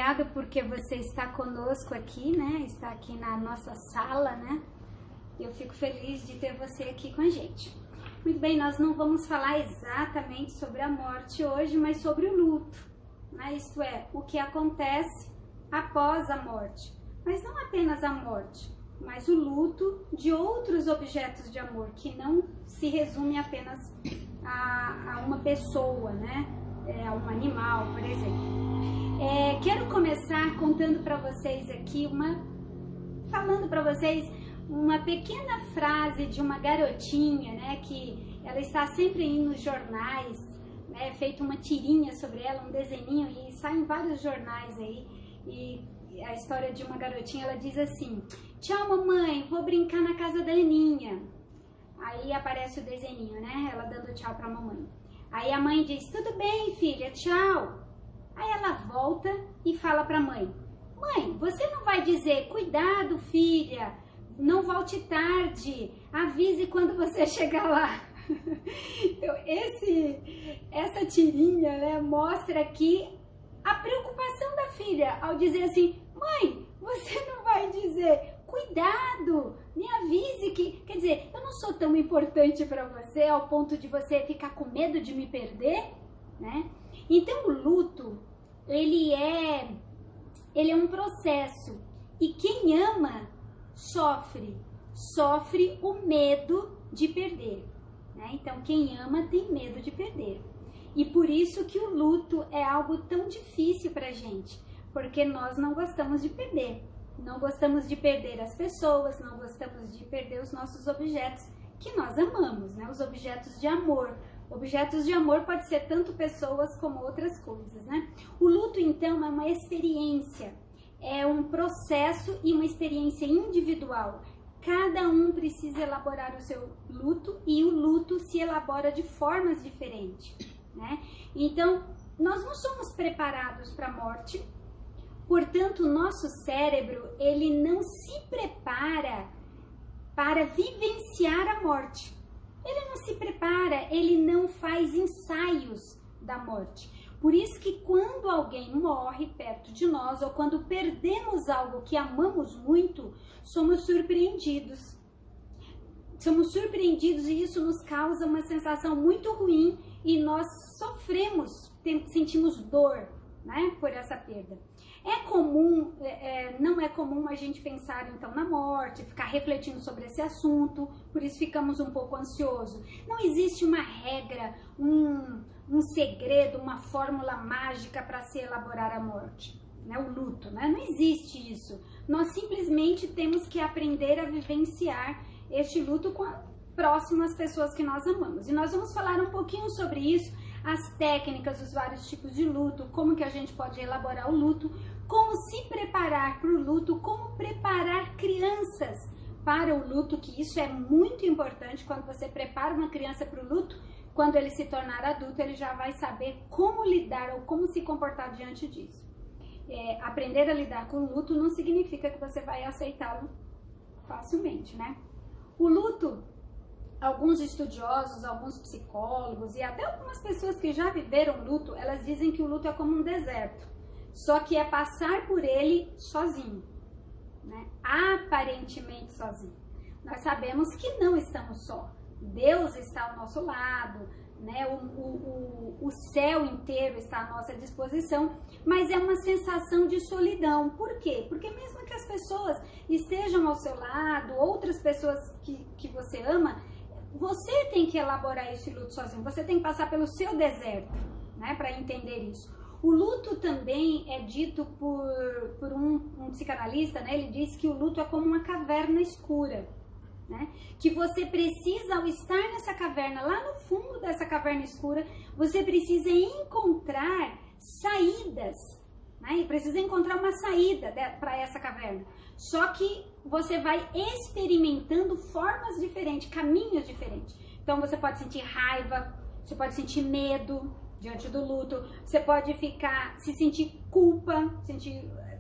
obrigada porque você está conosco aqui, né? Está aqui na nossa sala, né? Eu fico feliz de ter você aqui com a gente. Muito bem, nós não vamos falar exatamente sobre a morte hoje, mas sobre o luto, né? Isto é, o que acontece após a morte. Mas não apenas a morte, mas o luto de outros objetos de amor, que não se resume apenas a uma pessoa, né? A um animal, por exemplo. Quero começar contando para vocês aqui, falando para vocês uma pequena frase de uma garotinha, né? Que ela está sempre nos jornais, né? Feito uma tirinha sobre ela, um desenhinho, e sai em vários jornais aí. E a história de uma garotinha, ela diz assim: tchau mamãe, vou brincar na casa da Aninha. Aí aparece o desenhinho, né? Ela dando tchau pra mamãe. Aí a mãe diz: tudo bem filha, tchau. Aí ela volta e fala pra mãe: mãe, você não vai dizer cuidado filha, não volte tarde, avise quando você chegar lá. Então essa tirinha, né, mostra aqui a preocupação da filha ao dizer assim: mãe, você não vai dizer cuidado, me avise que... Quer dizer, eu não sou tão importante para você ao ponto de você ficar com medo de me perder, né? Então o luto, ele é um processo, e quem ama sofre o medo de perder, né? Então quem ama tem medo de perder. E por isso que o luto é algo tão difícil pra gente, porque nós não gostamos de perder. Não gostamos de perder as pessoas, não gostamos de perder os nossos objetos que nós amamos, né? Os objetos de amor. Objetos de amor pode ser tanto pessoas como outras coisas, né? O luto, então, é uma experiência, é um processo e uma experiência individual. Cada um precisa elaborar o seu luto, e o luto se elabora de formas diferentes, né? Então, nós não somos preparados para a morte. Portanto, o nosso cérebro, ele não se prepara para vivenciar a morte. Ele não se prepara, ele não faz ensaios da morte. Por isso que quando alguém morre perto de nós, ou quando perdemos algo que amamos muito, somos surpreendidos. Somos surpreendidos e isso nos causa uma sensação muito ruim e nós sofremos, sentimos dor, né, por essa perda. Não é comum a gente pensar então na morte, ficar refletindo sobre esse assunto, por isso ficamos um pouco ansiosos. Não existe uma regra, um segredo, uma fórmula mágica para se elaborar a morte, né? O luto, né? Não existe isso. Nós simplesmente temos que aprender a vivenciar este luto próximo às pessoas que nós amamos. E nós vamos falar um pouquinho sobre isso, as técnicas, os vários tipos de luto, como que a gente pode elaborar o luto, como se preparar para o luto, como preparar crianças para o luto, que isso é muito importante. Quando você prepara uma criança para o luto, quando ele se tornar adulto, ele já vai saber como lidar ou como se comportar diante disso. Aprender a lidar com o luto não significa que você vai aceitá-lo facilmente, né? O luto, alguns estudiosos, alguns psicólogos e até algumas pessoas que já viveram luto, elas dizem que o luto é como um deserto, só que é passar por ele sozinho, né? Aparentemente sozinho. Nós sabemos que não estamos só. Deus está ao nosso lado, né? O céu inteiro está à nossa disposição, mas é uma sensação de solidão. Por quê? Porque mesmo que as pessoas estejam ao seu lado, outras pessoas que você ama, você tem que elaborar esse luto sozinho, você tem que passar pelo seu deserto, né, para entender isso. O luto também é dito por um psicanalista, né, ele diz que o luto é como uma caverna escura, né, que você precisa, ao estar nessa caverna, lá no fundo dessa caverna escura, você precisa encontrar saídas, né, precisa encontrar uma saída para essa caverna. Só que você vai experimentando formas diferentes, caminhos diferentes. Então você pode sentir raiva, você pode sentir medo diante do luto, você pode se sentir culpa,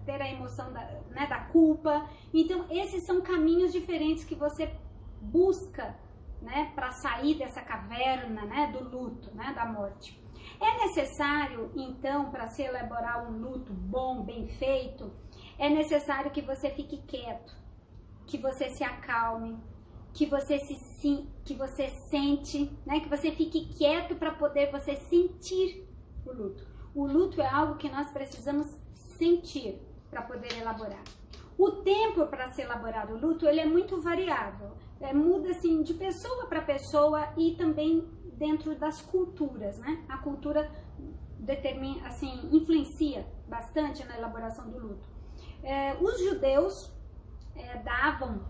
ter a emoção da culpa. Então esses são caminhos diferentes que você busca, né, para sair dessa caverna, né, do luto, né, da morte. É necessário, então, para se elaborar um luto bom, bem feito, é necessário que você fique quieto, que você se acalme, que você sente, né? Que você fique quieto para poder você sentir o luto. O luto é algo que nós precisamos sentir para poder elaborar. O tempo para se elaborar o luto, ele é muito variável. Muda assim de pessoa para pessoa e também dentro das culturas, né? A cultura determina, assim, influencia bastante na elaboração do luto. Os judeus davam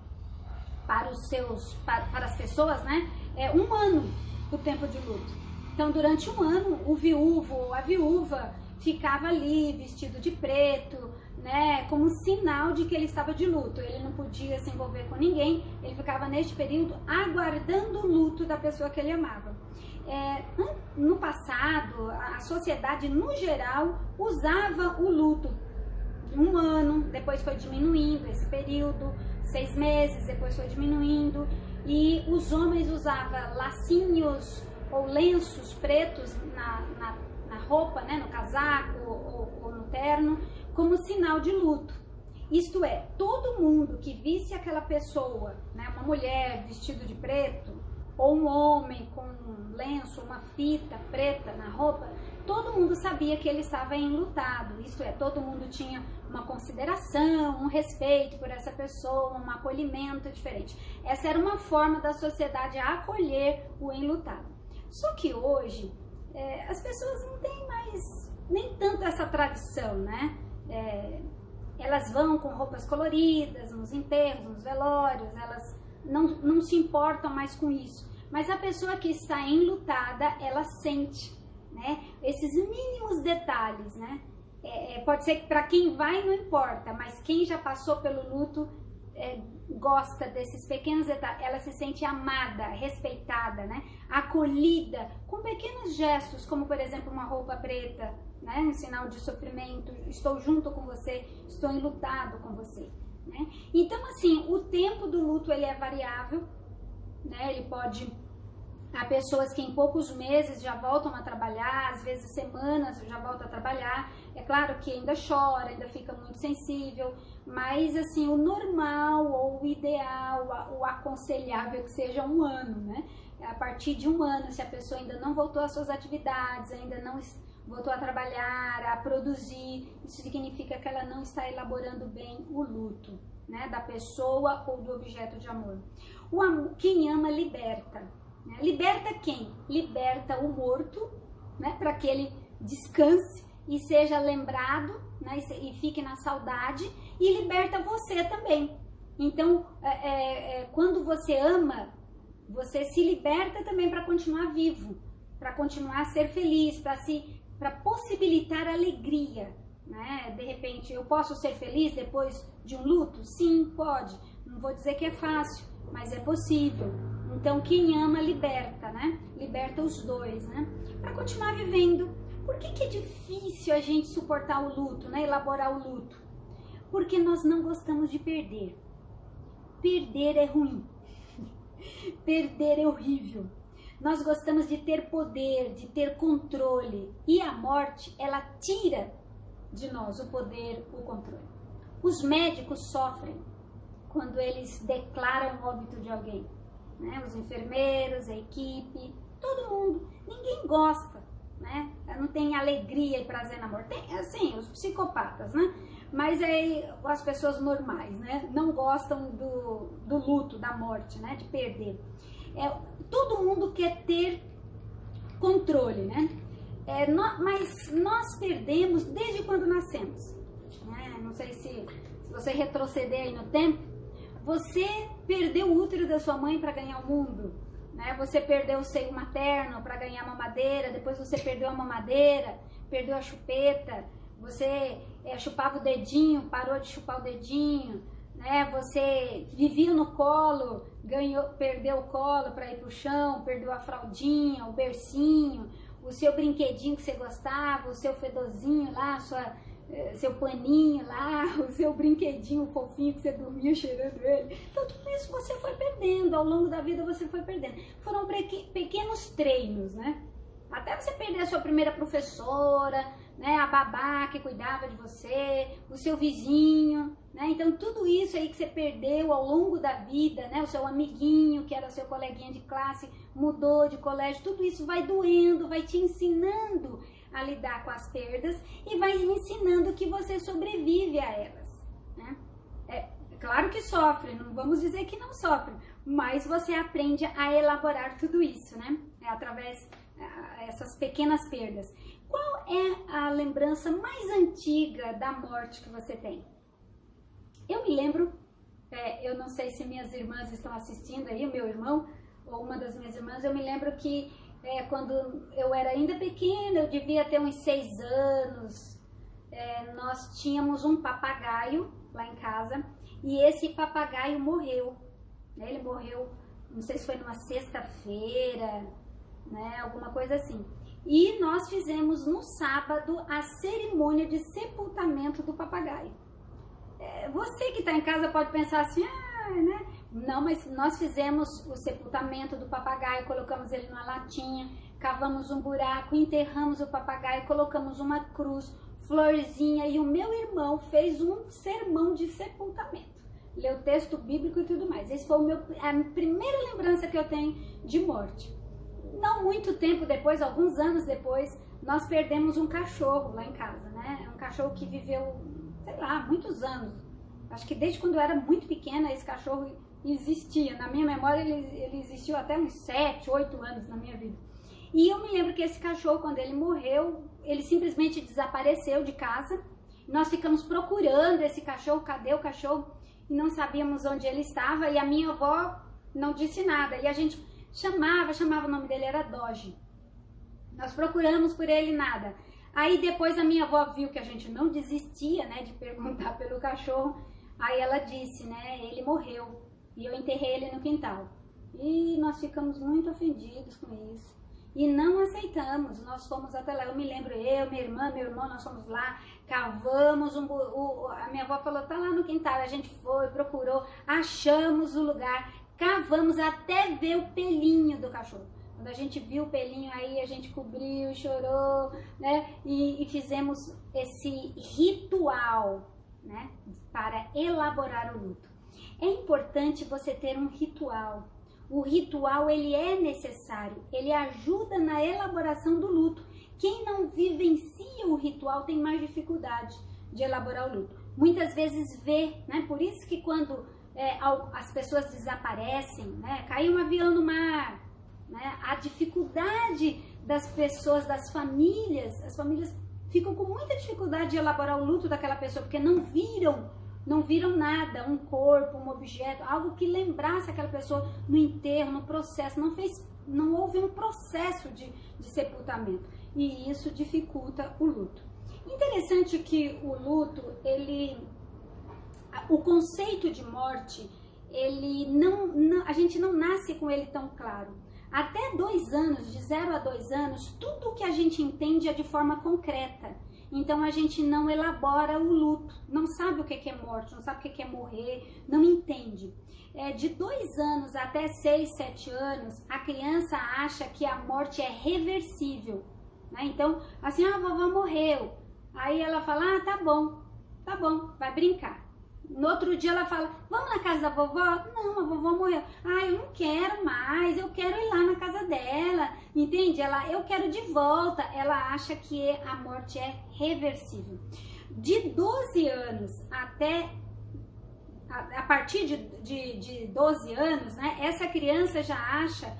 para as pessoas, né? 1 ano o tempo de luto. Então, durante 1 ano, o viúvo ou a viúva ficava ali vestido de preto, né, como sinal de que ele estava de luto. Ele não podia se envolver com ninguém, ele ficava neste período aguardando o luto da pessoa que ele amava. No passado, a sociedade no geral usava o luto 1 ano, depois foi diminuindo esse período, 6 meses, depois foi diminuindo, e os homens usavam lacinhos ou lenços pretos na roupa, né, no casaco ou no terno, como sinal de luto. Isto é, todo mundo que visse aquela pessoa, né, uma mulher vestida de preto, ou um homem com um lenço, uma fita preta na roupa, todo mundo sabia que ele estava enlutado. Isto é, todo mundo tinha uma consideração, um respeito por essa pessoa, um acolhimento diferente. Essa era uma forma da sociedade acolher o enlutado. Só que hoje, as pessoas não têm mais nem tanto essa tradição, né? Elas vão com roupas coloridas nos enterros, nos velórios, elas não se importam mais com isso. Mas a pessoa que está enlutada, ela sente, né, esses mínimos detalhes, né? Pode ser que para quem vai não importa, mas quem já passou pelo luto gosta desses pequenos detalhes. Ela se sente amada, respeitada, né? Acolhida com pequenos gestos, como por exemplo uma roupa preta, né? Um sinal de sofrimento. Estou junto com você, estou enlutado com você, né? Então, assim, o tempo do luto ele é variável, né? Ele pode... Há pessoas que em poucos meses já voltam a trabalhar, às vezes semanas já voltam a trabalhar. É claro que ainda chora, ainda fica muito sensível, mas assim, o normal ou o ideal, o aconselhável que seja 1 ano, né? A partir de 1 ano, se a pessoa ainda não voltou às suas atividades, ainda não voltou a trabalhar, a produzir, isso significa que ela não está elaborando bem o luto, né? Da pessoa ou do objeto de amor. Quem ama liberta. Liberta quem? Liberta o morto, né, para que ele descanse e seja lembrado, né, e fique na saudade, e liberta você também. Então, quando você ama, você se liberta também para continuar vivo, para continuar a ser feliz, para possibilitar alegria, né? De repente, eu posso ser feliz depois de um luto? Sim, pode. Não vou dizer que é fácil, mas é possível. Então, quem ama, liberta, né? Liberta os dois, né? Para continuar vivendo. Por que é difícil a gente suportar o luto, né? Elaborar o luto? Porque nós não gostamos de perder. Perder é ruim. Perder é horrível. Nós gostamos de ter poder, de ter controle. E a morte, ela tira de nós o poder, o controle. Os médicos sofrem quando eles declaram o óbito de alguém. Né? Os enfermeiros, a equipe, todo mundo, ninguém gosta, né? Não tem alegria e prazer na morte. Tem, assim, os psicopatas, né? Mas aí as pessoas normais, né? Não gostam do luto, da morte, né? De perder. Todo mundo quer ter controle, né? Mas nós perdemos desde quando nascemos. Né? Não sei se você retroceder aí no tempo, você perdeu o útero da sua mãe para ganhar o mundo, né? Você perdeu o seio materno para ganhar a mamadeira, depois você perdeu a mamadeira, perdeu a chupeta, você chupava o dedinho, parou de chupar o dedinho, né? Você vivia no colo, perdeu o colo para ir pro chão, perdeu a fraldinha, o bercinho, o seu brinquedinho que você gostava, o seu fedorzinho lá, seu paninho lá, o seu brinquedinho fofinho que você dormia cheirando ele. Então tudo isso você foi perdendo, ao longo da vida você foi perdendo. Foram pequenos treinos, né? Até você perder a sua primeira professora, né, a babá que cuidava de você, o seu vizinho, né? Então tudo isso aí que você perdeu ao longo da vida, né, o seu amiguinho que era seu coleguinha de classe, mudou de colégio, tudo isso vai doendo, vai te ensinando a lidar com as perdas e vai ensinando que você sobrevive a elas, né? Claro que sofre, não vamos dizer que não sofre, mas você aprende a elaborar tudo isso, né? Através dessas pequenas perdas. Qual é a lembrança mais antiga da morte que você tem? Eu me lembro, eu não sei se minhas irmãs estão assistindo aí, o meu irmão ou uma das minhas irmãs, eu me lembro que quando eu era ainda pequena, eu devia ter uns 6 anos, nós tínhamos um papagaio lá em casa e esse papagaio morreu. Ele morreu, não sei se foi numa sexta-feira, né, alguma coisa assim. E nós fizemos no sábado a cerimônia de sepultamento do papagaio. Você que está em casa pode pensar assim, né? Não, mas nós fizemos o sepultamento do papagaio, colocamos ele numa latinha, cavamos um buraco, enterramos o papagaio, colocamos uma cruz, florzinha, e o meu irmão fez um sermão de sepultamento. Leu texto bíblico e tudo mais. Esse foi a primeira lembrança que eu tenho de morte. Não muito tempo depois, alguns anos depois, nós perdemos um cachorro lá em casa, né? Um cachorro que viveu, sei lá, muitos anos. Acho que desde quando eu era muito pequena, esse cachorro existia. Na minha memória, ele existiu até uns 7, 8 anos na minha vida. E eu me lembro que esse cachorro, quando ele morreu, ele simplesmente desapareceu de casa. Nós ficamos procurando esse cachorro, cadê o cachorro? E não sabíamos onde ele estava. E a minha avó não disse nada. E a gente chamava, o nome dele era Doge. Nós procuramos por ele, nada. Aí depois a minha avó viu que a gente não desistia, né, de perguntar pelo cachorro. Aí ela disse, né, ele morreu. E eu enterrei ele no quintal. E nós ficamos muito ofendidos com isso. E não aceitamos, nós fomos até lá, eu me lembro, minha irmã, meu irmão, nós fomos lá, cavamos, a minha avó falou, tá lá no quintal, a gente foi, procurou, achamos o lugar, cavamos até ver o pelinho do cachorro. Quando a gente viu o pelinho aí, a gente cobriu, chorou, né, e fizemos esse ritual, né, para elaborar o luto. É importante você ter um ritual. O ritual, ele é necessário, ele ajuda na elaboração do luto. Quem não vivencia o ritual tem mais dificuldade de elaborar o luto. Muitas vezes vê, né? Por isso que quando as pessoas desaparecem, né? Caiu um avião no mar, né? A dificuldade das pessoas, das famílias, as famílias ficam com muita dificuldade de elaborar o luto daquela pessoa, porque não viram nada, um corpo, um objeto, algo que lembrasse aquela pessoa no enterro, no processo, não houve um processo de sepultamento, e isso dificulta o luto. Interessante que o luto, o conceito de morte, a gente não nasce com ele tão claro. Até 2 anos, de 0 a 2 anos, tudo que a gente entende é de forma concreta. Então a gente não elabora o luto, não sabe o que é morte, não sabe o que é morrer, não entende. De 2 anos até 6, 7 anos, a criança acha que a morte é reversível, né? Então, assim, a vovó morreu. Aí ela fala, tá bom, vai brincar. No outro dia ela fala, vamos na casa da vovó? Não, a vovó morreu. Eu não quero mais, eu quero ir lá na casa dela, entende? Eu quero de volta. Ela acha que a morte é reversível. De 12 anos até, a partir de 12 anos, né, essa criança já acha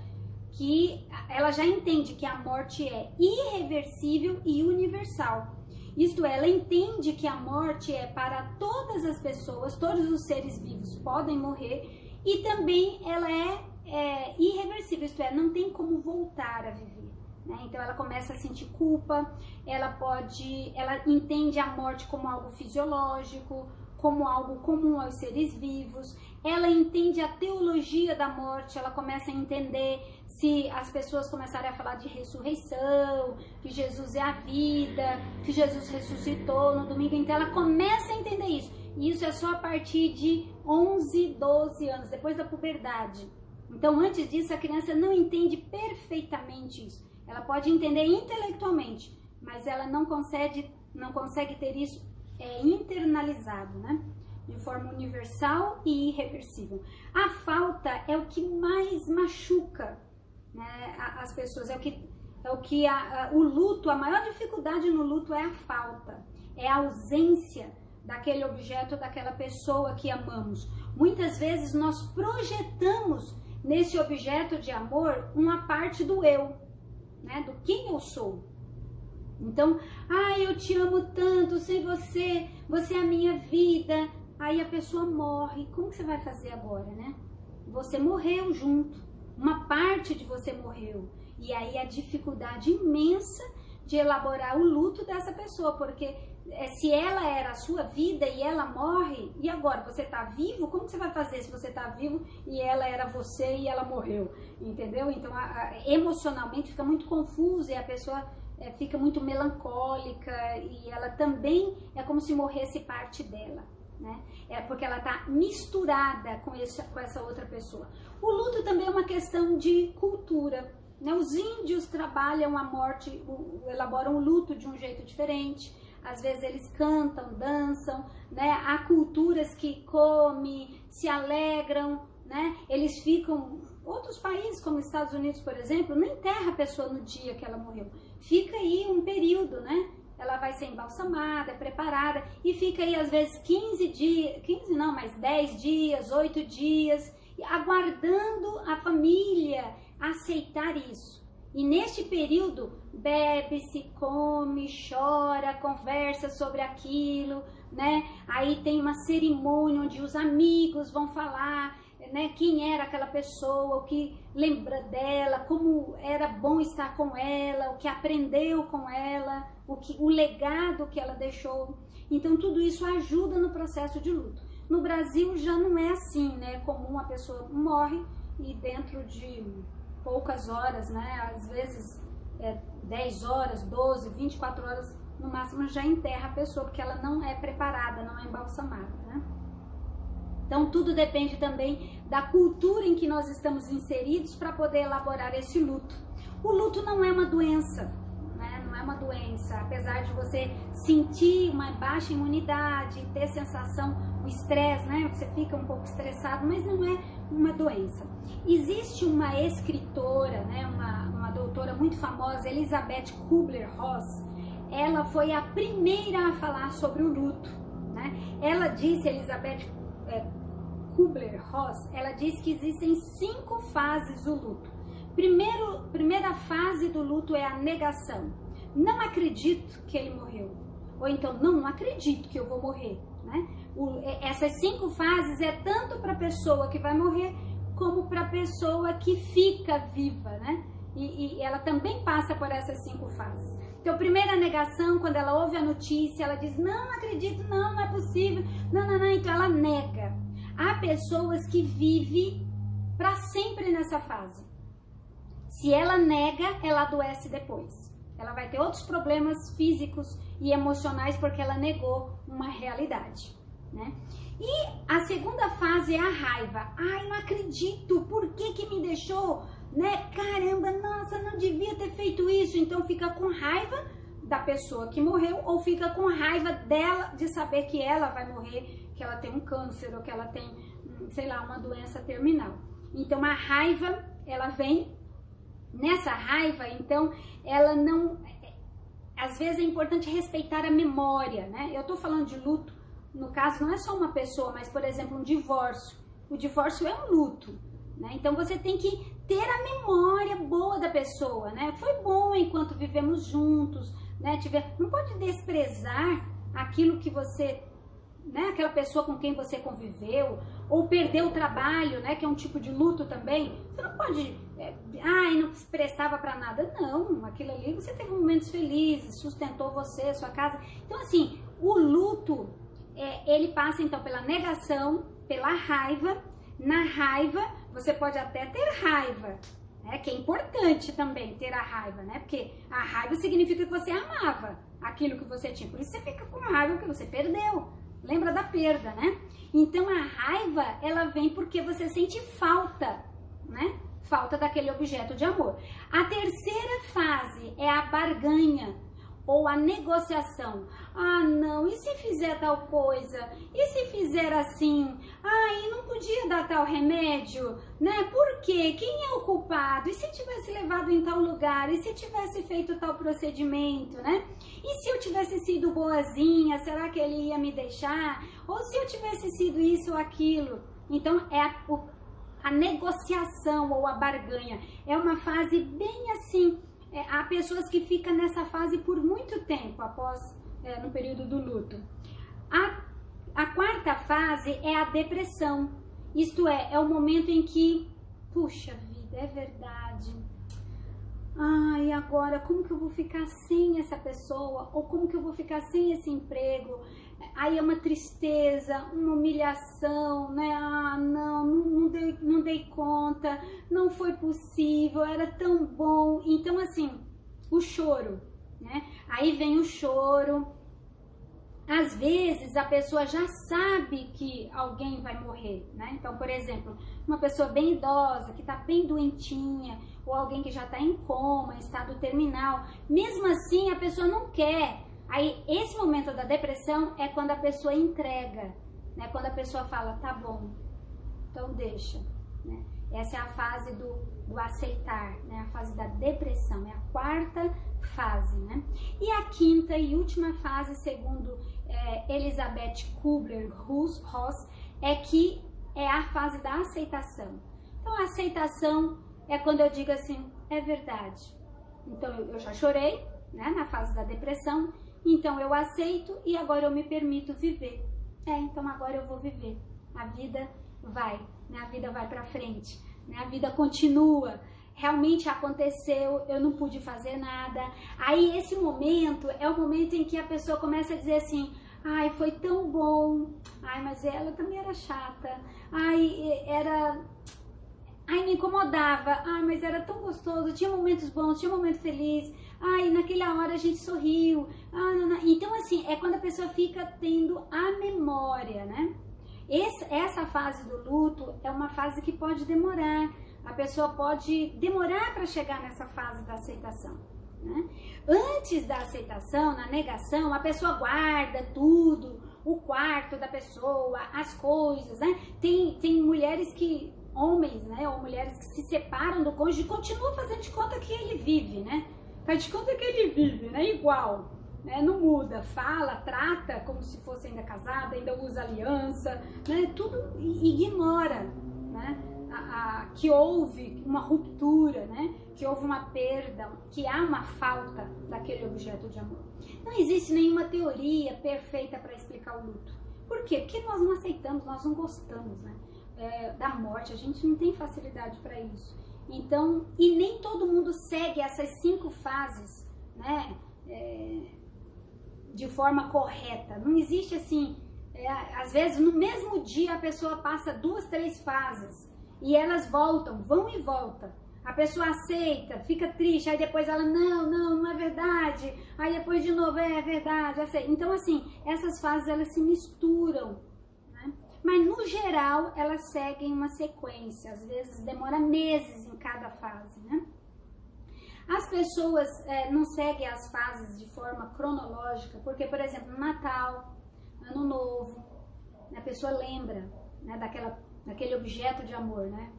que, ela já entende que a morte é irreversível e universal. Isto é, ela entende que a morte é para todas as pessoas, todos os seres vivos podem morrer, e também ela é irreversível, isto é, não tem como voltar a viver, né? Então ela começa a sentir culpa, ela entende a morte como algo fisiológico, como algo comum aos seres vivos, ela entende a teologia da morte, ela começa a entender, se as pessoas começarem a falar de ressurreição, que Jesus é a vida, que Jesus ressuscitou no domingo, então ela começa a entender isso. E isso é só a partir de 11, 12 anos, depois da puberdade. Então antes disso a criança não entende perfeitamente isso. Ela pode entender intelectualmente, mas ela não consegue ter isso internalizado, né? De forma universal e irreversível. A falta é o que mais machuca, né, as pessoas, o luto, a maior dificuldade no luto é a falta, é a ausência daquele objeto, daquela pessoa que amamos. Muitas vezes nós projetamos nesse objeto de amor uma parte do eu, né, do quem eu sou. Então, eu te amo tanto, sem você, você é a minha vida. Aí a pessoa morre, como que você vai fazer agora, né? Você morreu junto, uma parte de você morreu. E aí a dificuldade imensa de elaborar o luto dessa pessoa, porque se ela era a sua vida e ela morre, e agora você tá vivo? Como que você vai fazer se você tá vivo e ela era você e ela morreu? Entendeu? Então emocionalmente fica muito confuso e a pessoa fica muito melancólica e ela também é como se morresse parte dela, né? É porque ela tá misturada com essa outra pessoa. O luto também é uma questão de cultura, né? Os índios trabalham a morte, elaboram o luto de um jeito diferente. Às vezes eles cantam, dançam, né? Há culturas que comem, se alegram, né? Eles ficam... Outros países, como os Estados Unidos, por exemplo, não enterra a pessoa no dia que ela morreu. Fica aí um período, né? Ela vai ser embalsamada, preparada, e fica aí às vezes 15 dias, 15 não, mas 10 dias, 8 dias, aguardando a família aceitar isso. E neste período, bebe-se, come, chora, conversa sobre aquilo, né? Aí tem uma cerimônia onde os amigos vão falar, né, quem era aquela pessoa, o que lembra dela, como era bom estar com ela, o que aprendeu com ela, o legado que ela deixou. Então tudo isso ajuda no processo de luto. No Brasil já não é assim, né? É comum a pessoa morre e dentro de poucas horas, né? Às vezes 10 horas, 12, 24 horas no máximo já enterra a pessoa, porque ela não é preparada, não é embalsamada, né? Então tudo depende também da cultura em que nós estamos inseridos para poder elaborar esse luto. O luto não é uma doença, né? Não é uma doença, apesar de você sentir uma baixa imunidade, ter sensação, o estresse, né? Você fica um pouco estressado, mas não é uma doença. Existe uma escritora, né? Uma doutora muito famosa, Elisabeth Kübler-Ross. Ela foi a primeira a falar sobre o luto, né? Ela disse, Elisabeth Kübler-Ross, ela diz que existem 5 fases do luto. Primeira fase do luto é a negação. Não acredito que ele morreu. Ou então, não acredito que eu vou morrer, né? Essas 5 fases é tanto para a pessoa que vai morrer, como para a pessoa que fica viva, né? E ela também passa por essas 5 fases. Então, primeira negação, quando ela ouve a notícia, ela diz, não acredito, não é possível, não, então ela nega. Há pessoas que vivem para sempre nessa fase. Se ela nega, ela adoece depois. Ela vai ter outros problemas físicos e emocionais porque ela negou uma realidade, né? E a segunda fase é a raiva. Ai, não acredito, por que me deixou, né? Caramba, nossa, não devia ter feito isso. Então fica com raiva da pessoa que morreu ou fica com raiva dela de saber que ela vai morrer, que ela tem um câncer ou que ela tem, sei lá, uma doença terminal. Então a raiva, ela vem nessa raiva, então ela não... Às vezes é importante respeitar a memória, né? Eu tô falando de luto, no caso não é só uma pessoa, mas por exemplo um divórcio. O divórcio é um luto, né? Então você tem que ter a memória boa da pessoa, né? Foi bom enquanto vivemos juntos, né? Não pode desprezar aquilo que você, né? Aquela pessoa com quem você conviveu, ou perdeu o trabalho, né? Que é um tipo de luto também. Você não pode, não se prestava para nada. Não, aquilo ali você teve momentos felizes, sustentou você, sua casa. Então assim, o luto, ele passa então pela negação, pela raiva. Na raiva, você pode até ter raiva, né? Que é importante também ter a raiva, né? Porque a raiva significa que você amava aquilo que você tinha. Por isso você fica com raiva que você perdeu. Lembra da perda, né? Então a raiva, ela vem porque você sente falta, né? falta daquele objeto de amor. A terceira fase é a barganha ou a negociação. Ah, não, e se fizer tal coisa? E se fizer assim? Ah, e não podia dar tal remédio, né? Por quê? Quem é o culpado? E se tivesse levado em tal lugar? E se tivesse feito tal procedimento, né? E se eu tivesse sido boazinha, será que ele ia me deixar? Ou se eu tivesse sido isso ou aquilo? Então, é a negociação ou a barganha. É uma fase bem assim. Há pessoas que ficam nessa fase por muito tempo no período do luto. A quarta fase é a depressão. Isto é o momento em que, puxa vida, é verdade. E agora como que eu vou ficar sem essa pessoa? Ou como que eu vou ficar sem esse emprego? Aí é uma tristeza, uma humilhação, né? Não dei conta, não foi possível, era tão bom. Então, assim, o choro, né? Aí vem o choro. Às vezes a pessoa já sabe que alguém vai morrer, né? Então, por exemplo, uma pessoa bem idosa, que tá bem doentinha, ou alguém que já tá em coma, estado terminal, mesmo assim a pessoa não quer. Aí, esse momento da depressão é quando a pessoa entrega, né? Quando a pessoa fala, tá bom, então deixa, né? Essa é a fase do aceitar, né? A fase da depressão, é a quarta fase, né? E a quinta e última fase, segundo Elizabeth Kubler-Ross, é a fase da aceitação. Então, a aceitação é quando eu digo assim, é verdade. Então, eu já chorei, né? Na fase da depressão. Então eu aceito e agora eu me permito viver. Então agora eu vou viver. A vida vai, né? A vida vai pra frente, né? A vida continua. Realmente aconteceu, eu não pude fazer nada. Aí esse momento é o momento em que a pessoa começa a dizer assim, ai, foi tão bom. Ai, mas ela também era chata. Me incomodava. Ai, mas era tão gostoso. Tinha momentos bons, tinha momentos felizes. Ai, naquela hora a gente sorriu. Então, assim, é quando a pessoa fica tendo a memória, né? Essa fase do luto é uma fase que pode demorar. A pessoa pode demorar para chegar nessa fase da aceitação, né? Antes da aceitação, na negação, a pessoa guarda tudo, o quarto da pessoa, as coisas, né? Tem mulheres que, homens, né? Ou mulheres que se separam do cônjuge e continuam fazendo de conta que ele vive, né? Faz de conta que ele vive, né? Igual, né? Não muda, fala, trata como se fosse ainda casada, ainda usa aliança, né? Tudo ignora, né? Que houve uma ruptura, né? Que houve uma perda, que há uma falta daquele objeto de amor. Não existe nenhuma teoria perfeita para explicar o luto. Por quê? Porque nós não aceitamos, nós não gostamos, né? Da morte, a gente não tem facilidade para isso. Então, e nem todo mundo segue essas 5 fases, né, de forma correta. Não existe assim, às vezes no mesmo dia a pessoa passa 2, 3 fases e elas vão e voltam. A pessoa aceita, fica triste, aí depois ela, não é verdade, aí depois de novo, é verdade, aceita. Então, assim, essas fases elas se misturam. Mas, no geral, elas seguem uma sequência. Às vezes, demora meses em cada fase, né? As pessoas não seguem as fases de forma cronológica, porque, por exemplo, Natal, Ano Novo, a pessoa lembra, né, daquele objeto de amor, né?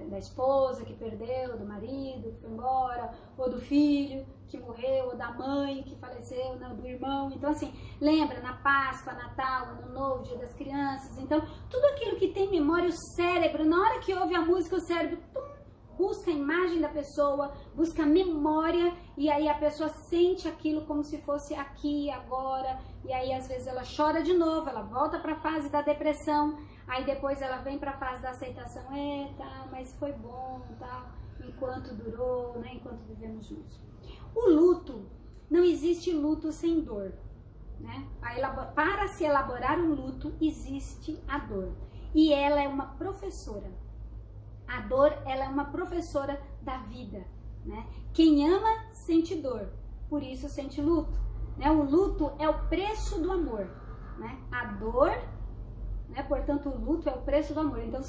Da esposa que perdeu, do marido que foi embora, ou do filho que morreu, ou da mãe que faleceu, né, do irmão. Então, assim, lembra na Páscoa, Natal, Ano Novo, Dia das Crianças. Então, tudo aquilo que tem memória, o cérebro, na hora que ouve a música, o cérebro busca a imagem da pessoa, busca a memória, e aí a pessoa sente aquilo como se fosse aqui, agora, e aí às vezes ela chora de novo, ela volta para a fase da depressão, aí depois ela vem para a fase da aceitação, mas foi bom, tá, enquanto durou, né, enquanto vivemos juntos. O luto, não existe luto sem dor, né? Para se elaborar um luto, existe a dor, e ela é uma professora. A dor, ela é uma professora da vida, né? Quem ama, sente dor, por isso sente luto, né? O luto é o preço do amor, né? A dor, né? Portanto, o luto é o preço do amor. Então,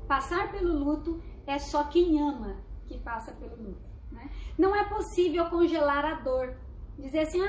passar pelo luto é só quem ama que passa pelo luto, né? Não é possível congelar a dor, dizer assim,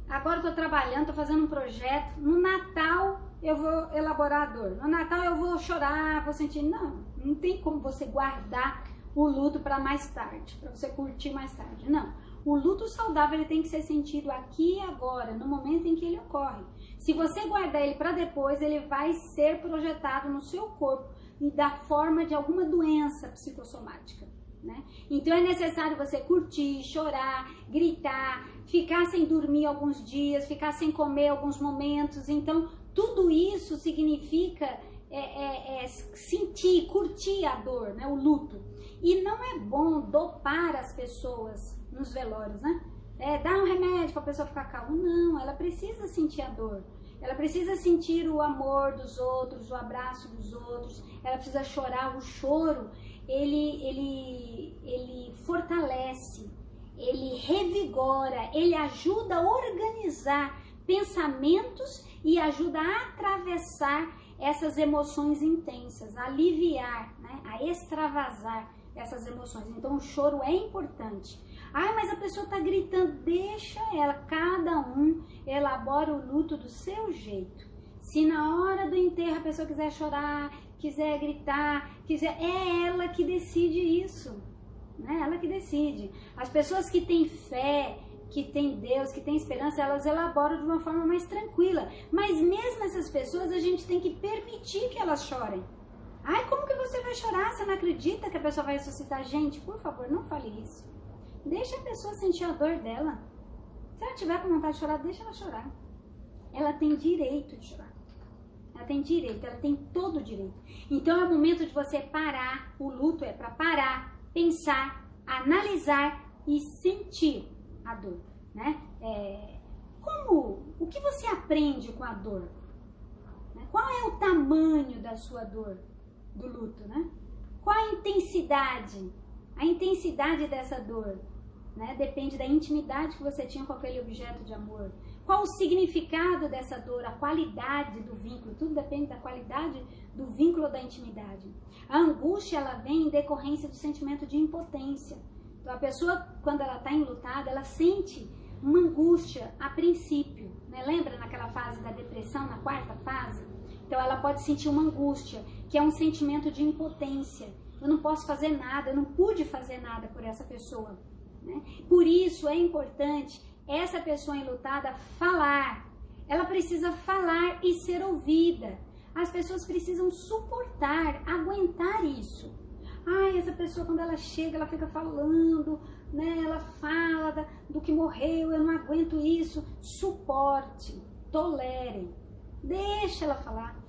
agora eu tô trabalhando, tô fazendo um projeto, no Natal eu vou elaborar a dor, no Natal eu vou chorar, vou sentir, não tem como você guardar o luto para mais tarde, para você curtir mais tarde, não. O luto saudável ele tem que ser sentido aqui e agora, no momento em que ele ocorre. Se você guardar ele para depois, ele vai ser projetado no seu corpo e da forma de alguma doença psicossomática, né? Então é necessário você curtir, chorar, gritar, ficar sem dormir alguns dias, ficar sem comer alguns momentos. Então tudo isso significa sentir, curtir a dor, né? O luto. E não é bom dopar as pessoas nos velórios, né? Dar um remédio para a pessoa ficar calma. Não, ela precisa sentir a dor. Ela precisa sentir o amor dos outros, o abraço dos outros. Ela precisa chorar. O choro, ele fortalece, ele revigora, ele ajuda a organizar pensamentos e ajuda a atravessar essas emoções intensas, a aliviar, né? A extravasar essas emoções. Então o choro é importante. Mas a pessoa está gritando, deixa ela, cada um elabora o luto do seu jeito. Se na hora do enterro a pessoa quiser chorar, quiser gritar, é ela que decide isso, né? Ela que decide. As pessoas que têm fé, que têm Deus, que têm esperança, elas elaboram de uma forma mais tranquila. Mas mesmo essas pessoas, a gente tem que permitir que elas chorem. Como que você vai chorar? Você não acredita que a pessoa vai ressuscitar? Gente, por favor, não fale isso. Deixa a pessoa sentir a dor dela. Se ela tiver com vontade de chorar, deixa ela chorar. Ela tem direito de chorar. Ela tem direito, ela tem todo o direito. Então é o momento de você parar. O luto é para parar, pensar, analisar e sentir a dor, né? O que você aprende com a dor? Qual é o tamanho da sua dor, do luto, né? Qual a intensidade? A intensidade dessa dor, né? Depende da intimidade que você tinha com aquele objeto de amor. Qual o significado dessa dor, a qualidade do vínculo? Tudo depende da qualidade do vínculo ou da intimidade. A angústia, ela vem em decorrência do sentimento de impotência. Então, a pessoa, quando ela está enlutada, ela sente uma angústia a princípio, né? Lembra naquela fase da depressão, na quarta fase? Então, ela pode sentir uma angústia, que é um sentimento de impotência. Eu não posso fazer nada, eu não pude fazer nada por essa pessoa, né? Por isso é importante essa pessoa enlutada falar. Ela precisa falar e ser ouvida. As pessoas precisam suportar, aguentar isso. Essa pessoa quando ela chega, ela fica falando, né? Ela fala do que morreu, eu não aguento isso. Suporte, tolere, deixa ela falar.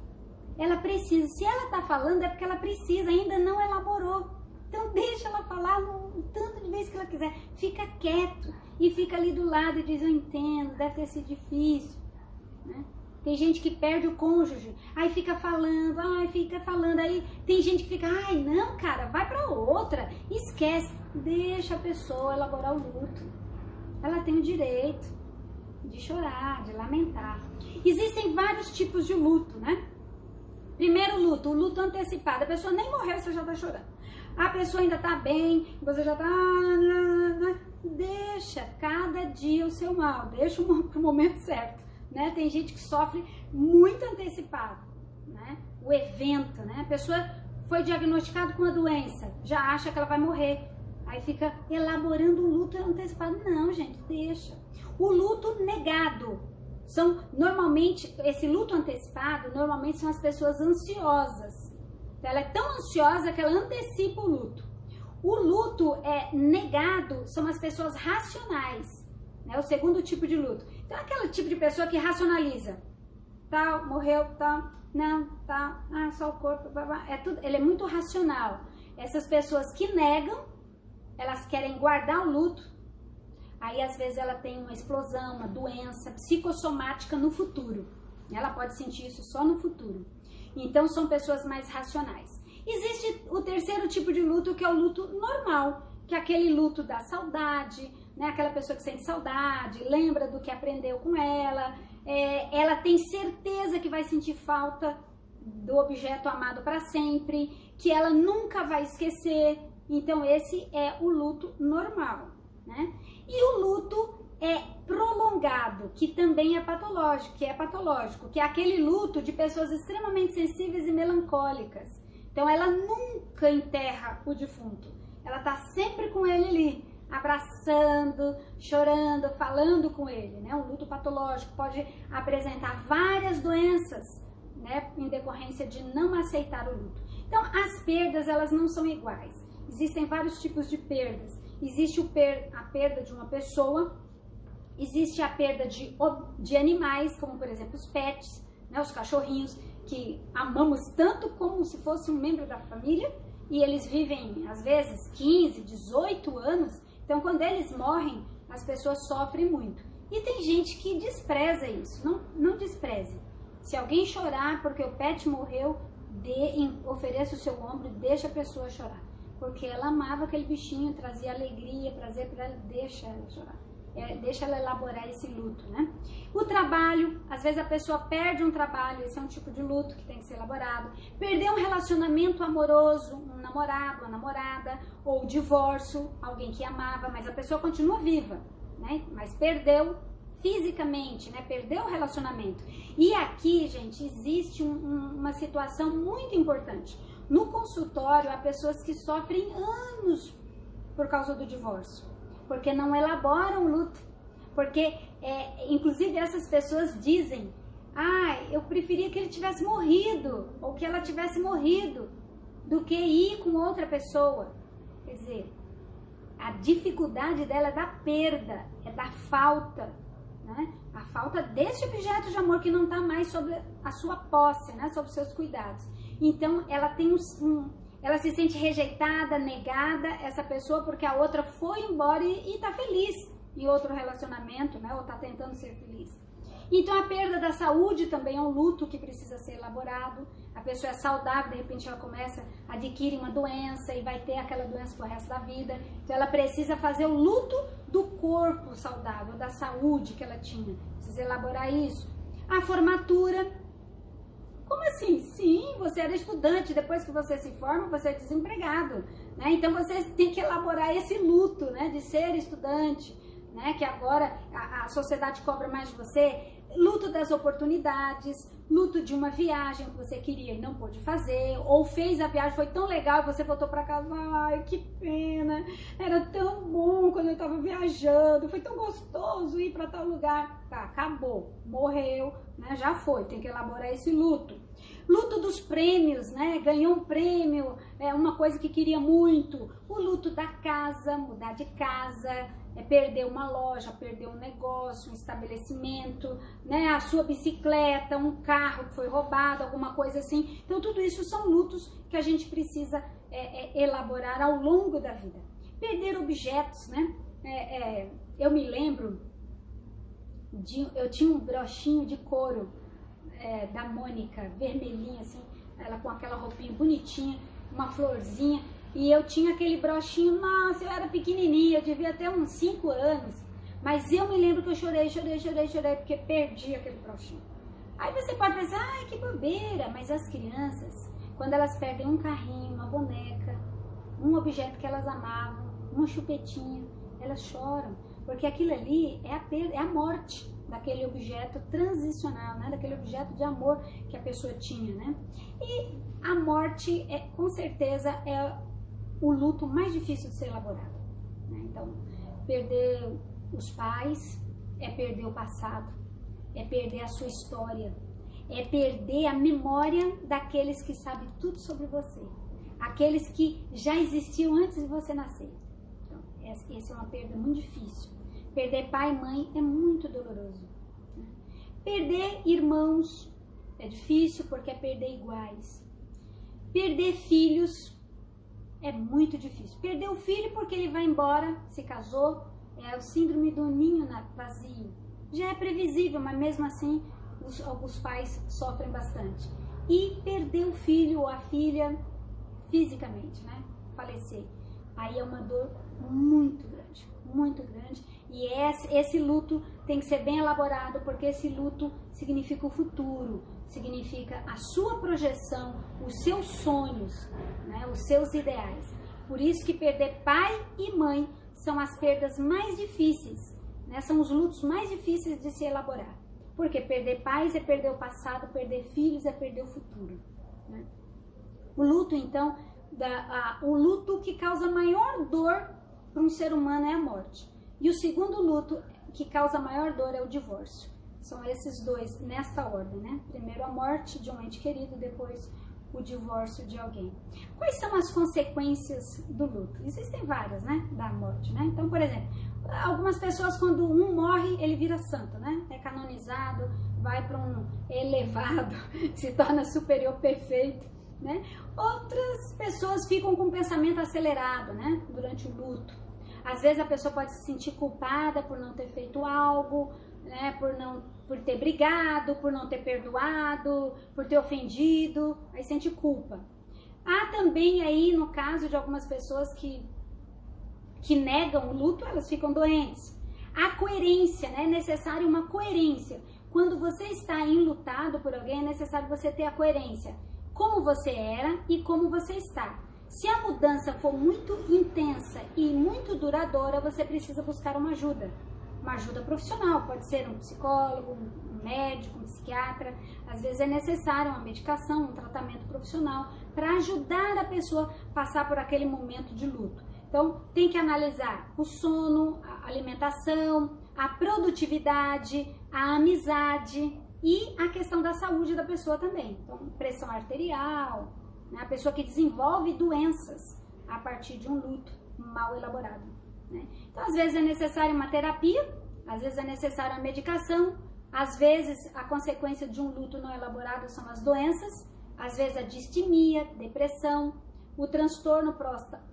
Ela precisa, se ela está falando é porque ela precisa, ainda não elaborou. Então deixa ela falar o tanto de vezes que ela quiser. Fica quieto e fica ali do lado e diz, eu entendo, deve ter sido difícil, né? Tem gente que perde o cônjuge, aí fica falando, aí tem gente que fica, não, cara, vai pra outra, esquece. Deixa a pessoa elaborar o luto. Ela tem o direito de chorar, de lamentar. Existem vários tipos de luto, né? Primeiro luto, o luto antecipado. A pessoa nem morreu, você já tá chorando. A pessoa ainda tá bem, você já tá... Deixa cada dia o seu mal, deixa pro momento certo, né? Tem gente que sofre muito antecipado, né? O evento, né? A pessoa foi diagnosticada com uma doença, já acha que ela vai morrer. Aí fica elaborando um luto antecipado. Não, gente, deixa. O luto negado. Esse luto antecipado, normalmente são as pessoas ansiosas. Então, ela é tão ansiosa que ela antecipa o luto. O luto negado são as pessoas racionais, né? O segundo tipo de luto. Então, é aquele tipo de pessoa que racionaliza. Tal, morreu, tal, não, tal, só o corpo, ele é muito racional. Essas pessoas que negam, elas querem guardar o luto. Aí, às vezes, ela tem uma explosão, uma doença psicossomática no futuro. Ela pode sentir isso só no futuro. Então, são pessoas mais racionais. Existe o terceiro tipo de luto, que é o luto normal, que é aquele luto da saudade, né? Aquela pessoa que sente saudade, lembra do que aprendeu com ela, ela tem certeza que vai sentir falta do objeto amado para sempre, que ela nunca vai esquecer. Então esse é o luto normal, né? E o luto prolongado, que também é patológico, que é aquele luto de pessoas extremamente sensíveis e melancólicas. Então ela nunca enterra o defunto, ela tá sempre com ele ali, abraçando, chorando, falando com ele, né? Um luto patológico pode apresentar várias doenças, né, em decorrência de não aceitar o luto. Então as perdas, elas não são iguais, existem vários tipos de perdas. Existe a perda de uma pessoa, existe a perda de animais, como por exemplo os pets, né, os cachorrinhos, que amamos tanto como se fosse um membro da família, e eles vivem às vezes 15, 18 anos, então quando eles morrem, as pessoas sofrem muito. E tem gente que despreza isso, não despreze. Se alguém chorar porque o pet morreu, ofereça o seu ombro e deixa a pessoa chorar. Porque ela amava aquele bichinho, trazia alegria, prazer para ela, deixa ela chorar. Deixa ela elaborar esse luto, né? O trabalho, às vezes a pessoa perde um trabalho, esse é um tipo de luto que tem que ser elaborado. Perder um relacionamento amoroso, um namorado, uma namorada, ou divórcio, alguém que amava, mas a pessoa continua viva, né? Mas perdeu fisicamente, né? Perdeu o relacionamento. E aqui, gente, existe uma situação muito importante. No consultório, há pessoas que sofrem anos por causa do divórcio, porque não elaboram o luto, porque, inclusive, essas pessoas dizem, eu preferia que ele tivesse morrido, ou que ela tivesse morrido, do que ir com outra pessoa. Quer dizer, a dificuldade dela é da perda, é da falta, né? A falta desse objeto de amor que não está mais sob a sua posse, né? Sob os seus cuidados. Então, ela tem ela se sente rejeitada, negada, essa pessoa, porque a outra foi embora e está feliz em outro relacionamento, né? Ou está tentando ser feliz. Então, a perda da saúde também é um luto que precisa ser elaborado. A pessoa é saudável, de repente ela começa a adquirir uma doença e vai ter aquela doença pro resto da vida. Então, ela precisa fazer o luto do corpo saudável, da saúde que ela tinha. Precisa elaborar isso. A formatura. Como assim? Sim, você era estudante, depois que você se forma, você é desempregado, né? Então você tem que elaborar esse luto, né, de ser estudante, né, que agora a sociedade cobra mais de você. Luto das oportunidades, luto de uma viagem que você queria e não pôde fazer, ou fez a viagem, foi tão legal e você voltou para casa, ai, que pena, era tão bom quando eu estava viajando, foi tão gostoso ir para tal lugar. Tá, acabou, morreu, né, já foi, tem que elaborar esse luto. Luto dos prêmios, né, ganhou um prêmio, uma coisa que queria muito. O luto da casa, mudar de casa, perder uma loja, perder um negócio, um estabelecimento, né, a sua bicicleta, um carro que foi roubado, alguma coisa assim. Então tudo isso são lutos que a gente precisa elaborar ao longo da vida. Perder objetos, né, eu me lembro, eu tinha um brochinho de couro da Mônica, vermelhinha assim, ela com aquela roupinha bonitinha, uma florzinha, e eu tinha aquele brochinho, nossa, eu era pequenininha, eu devia ter uns 5 anos, mas eu me lembro que eu chorei, porque perdi aquele brochinho. Aí você pode pensar, ai, que bobeira, mas as crianças, quando elas perdem um carrinho, uma boneca, um objeto que elas amavam, uma chupetinha, elas choram, porque aquilo ali é a perda, é a morte daquele objeto transicional, né? Daquele objeto de amor que a pessoa tinha, né? E a morte, com certeza, é o luto mais difícil de ser elaborado, né? Então, perder os pais é perder o passado, é perder a sua história, é perder a memória daqueles que sabem tudo sobre você, aqueles que já existiam antes de você nascer. Então, essa é uma perda muito difícil. Perder pai e mãe é muito doloroso. Perder irmãos é difícil porque é perder iguais. Perder filhos é muito difícil. Perder o filho porque ele vai embora, se casou, é o síndrome do ninho vazio. Já é previsível, mas mesmo assim os pais sofrem bastante. E perder o filho ou a filha fisicamente, né? Falecer. Aí é uma dor muito grande, muito grande. E esse luto tem que ser bem elaborado, porque esse luto significa o futuro, significa a sua projeção, os seus sonhos, né, os seus ideais. Por isso que perder pai e mãe são as perdas mais difíceis, né, são os lutos mais difíceis de se elaborar. Porque perder pais é perder o passado, perder filhos é perder o futuro, né? O luto, então, o luto que causa maior dor para um ser humano é a morte. E o segundo luto que causa maior dor é o divórcio. São esses dois, nesta ordem, né? Primeiro a morte de um ente querido, depois o divórcio de alguém. Quais são as consequências do luto? Existem várias, né? Da morte, né? Então, por exemplo, algumas pessoas, quando um morre, ele vira santo, né? É canonizado, vai para um elevado, se torna superior perfeito, né? Outras pessoas ficam com o pensamento acelerado, né? Durante o luto. Às vezes a pessoa pode se sentir culpada por não ter feito algo, né? Por ter brigado, por não ter perdoado, por ter ofendido, aí sente culpa. Há também aí, no caso de algumas pessoas que negam o luto, elas ficam doentes. A coerência, né? É necessário uma coerência. Quando você está enlutado por alguém, é necessário você ter a coerência. Como você era e como você está. Se a mudança for muito intensa e muito duradoura, você precisa buscar uma ajuda profissional, pode ser um psicólogo, um médico, um psiquiatra. Às vezes é necessário uma medicação, um tratamento profissional para ajudar a pessoa a passar por aquele momento de luto. Então, tem que analisar o sono, a alimentação, a produtividade, a amizade e a questão da saúde da pessoa também. Então, pressão arterial, né? A pessoa que desenvolve doenças a partir de um luto mal elaborado, né? Então, às vezes é necessária uma terapia, às vezes é necessária uma medicação, às vezes a consequência de um luto não elaborado são as doenças, às vezes a distimia, depressão, o transtorno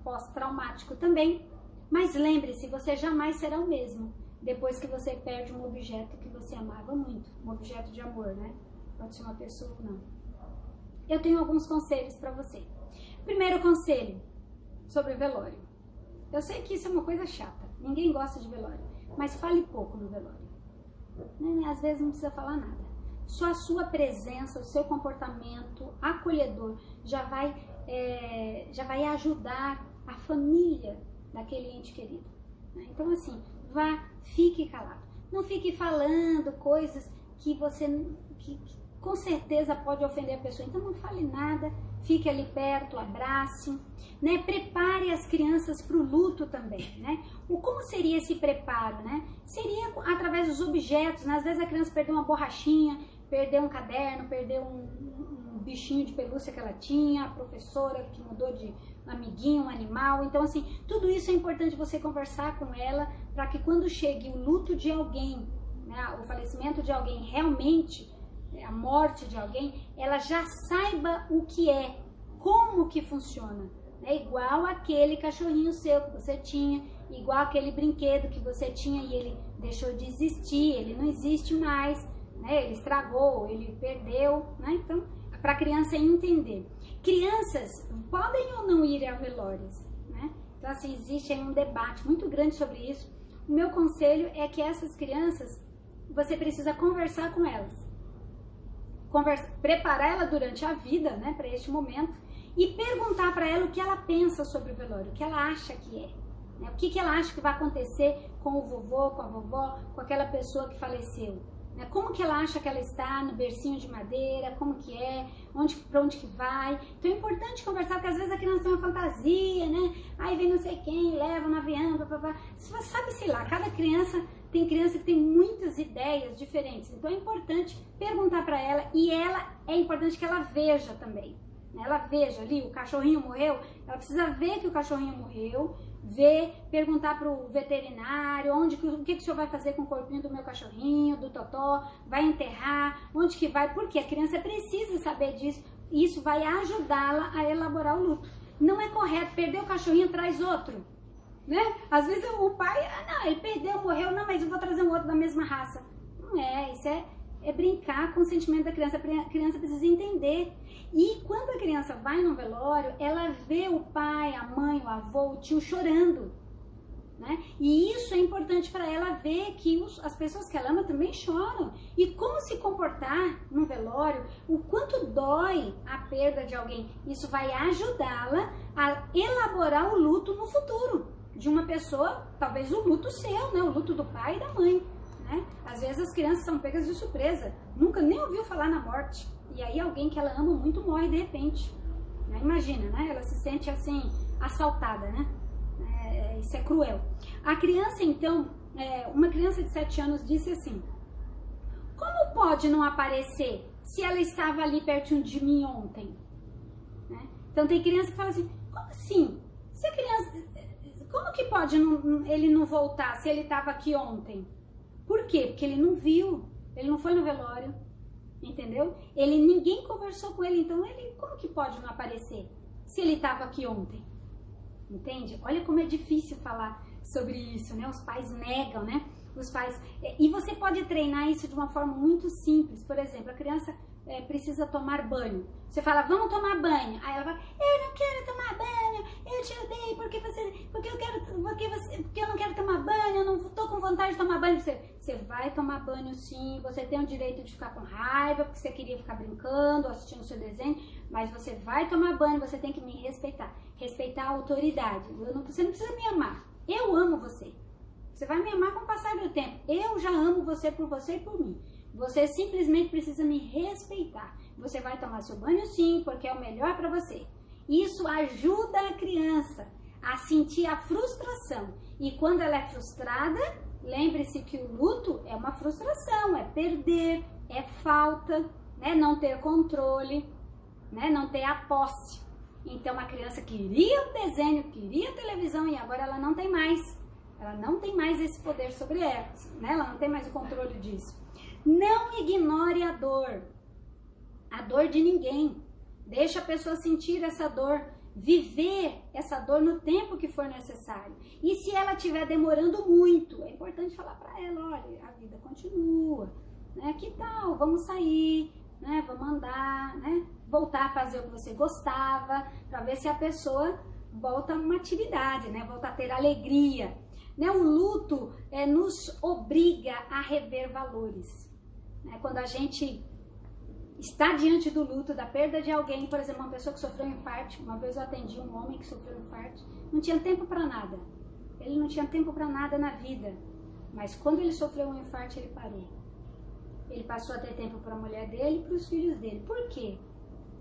pós-traumático também. Mas lembre-se, você jamais será o mesmo depois que você perde um objeto que você amava muito, um objeto de amor, né? Pode ser uma pessoa ou não. Eu tenho alguns conselhos para você. Primeiro conselho, sobre velório. Eu sei que isso é uma coisa chata, ninguém gosta de velório, mas fale pouco no velório. Às vezes não precisa falar nada. Só a sua presença, o seu comportamento acolhedor já vai ajudar a família daquele ente querido, né? Então, assim, fique calado. Não fique falando coisas que com certeza pode ofender a pessoa. Então, não fale nada, fique ali perto, abrace, né? Prepare as crianças para o luto também, né? Como seria esse preparo, né? Seria através dos objetos, né? Às vezes a criança perdeu uma borrachinha, perdeu um caderno, perdeu um bichinho de pelúcia que ela tinha, a professora que mudou de amiguinho, um animal. Então, assim, tudo isso é importante você conversar com ela para que quando chegue o luto de alguém, né, o falecimento de alguém realmente, a morte de alguém, ela já saiba o que é, como que funciona. É igual aquele cachorrinho seu que você tinha, igual aquele brinquedo que você tinha e ele deixou de existir, ele não existe mais, né? Ele estragou, ele perdeu, né? Então, para a criança entender. Crianças podem ou não ir a velórios, né? Então, assim, existe aí um debate muito grande sobre isso. O meu conselho é que essas crianças, você precisa conversar com elas. Preparar ela durante a vida, né, para este momento, e perguntar para ela o que ela pensa sobre o velório, o que ela acha que é, né? O que ela acha que vai acontecer com o vovô, com a vovó, com aquela pessoa que faleceu, né? Como que ela acha que ela está no bercinho de madeira, como que é, para onde que vai. Então é importante conversar, porque às vezes a criança tem uma fantasia, né? Aí vem não sei quem, leva no avião, papapá. Você sabe, sei lá, cada criança tem criança que tem muitas ideias diferentes. Então é importante perguntar para ela, e é importante que ela veja também. Ela veja ali, o cachorrinho morreu, ela precisa ver que o cachorrinho morreu, perguntar para o veterinário o que o senhor vai fazer com o corpinho do meu cachorrinho, do Totó, vai enterrar, onde que vai, porque a criança precisa saber disso, e isso vai ajudá-la a elaborar o luto. Não é correto, perdeu o cachorrinho, traz outro, né? Às vezes o pai, não, ele perdeu, morreu, não, mas eu vou trazer um outro da mesma raça. Não é, isso é brincar com o sentimento da criança. A criança precisa entender. E quando a criança vai no velório, ela vê o pai, a mãe, o avô, o tio chorando. né? E isso é importante para ela ver que as pessoas que ela ama também choram. E como se comportar num velório, o quanto dói a perda de alguém. Isso vai ajudá-la a elaborar o luto no futuro de uma pessoa, talvez o luto seu, né? O luto do pai e da mãe, né? Às vezes as crianças são pegas de surpresa, nunca nem ouviu falar na morte. E aí alguém que ela ama muito morre de repente. Né? Imagina, né? Ela se sente assim, assaltada, né? Isso é cruel. A criança, então, uma criança de 7 anos disse assim: como pode não aparecer se ela estava ali pertinho de mim ontem? Né? Então tem criança que fala assim: como assim? Se a criança, como que pode ele não voltar se ele estava aqui ontem? Por quê? Porque ele não viu, ele não foi no velório, entendeu? Ninguém conversou com ele, então como que pode não aparecer se ele estava aqui ontem? Entende? Olha como é difícil falar sobre isso, né? Os pais negam, né? Os pais... E você pode treinar isso de uma forma muito simples. Por exemplo, a criança precisa tomar banho. Você fala, vamos tomar banho. Aí ela fala, eu não quero tomar banho, eu te odeio, porque eu não quero tomar banho, eu não tô com vontade de tomar banho. Você vai tomar banho sim, você tem o direito de ficar com raiva, porque você queria ficar brincando, assistindo seu desenho, mas você vai tomar banho, você tem que me respeitar. Respeitar a autoridade. Você não precisa me amar. Eu amo você. Você vai me amar com o passar do tempo. Eu já amo você e por mim. Você simplesmente precisa me respeitar. Você vai tomar seu banho sim, porque é o melhor para você. Isso ajuda a criança a sentir a frustração. E quando ela é frustrada, lembre-se que o luto é uma frustração, é perder, é falta, né? Não ter controle, né? Não ter a posse. Então a criança queria o desenho, queria a televisão e agora ela não tem mais. Ela não tem mais esse poder sobre ela, né? Ela não tem mais o controle disso. Não ignore a dor de ninguém. Deixa a pessoa sentir essa dor, viver essa dor no tempo que for necessário. E se ela estiver demorando muito, é importante falar para ela, olha, a vida continua, né? Que tal? Vamos sair, né? Vamos andar, né? Voltar a fazer o que você gostava, para ver se a pessoa volta a uma atividade, né? Volta a ter alegria. Né? O luto nos obriga a rever valores. Né? Quando a gente está diante do luto, da perda de alguém, por exemplo, uma pessoa que sofreu um infarto, uma vez eu atendi um homem que sofreu um infarto, não tinha tempo para nada. Ele não tinha tempo para nada na vida. Mas quando ele sofreu um infarto, ele parou. Ele passou a ter tempo para a mulher dele e para os filhos dele. Por quê?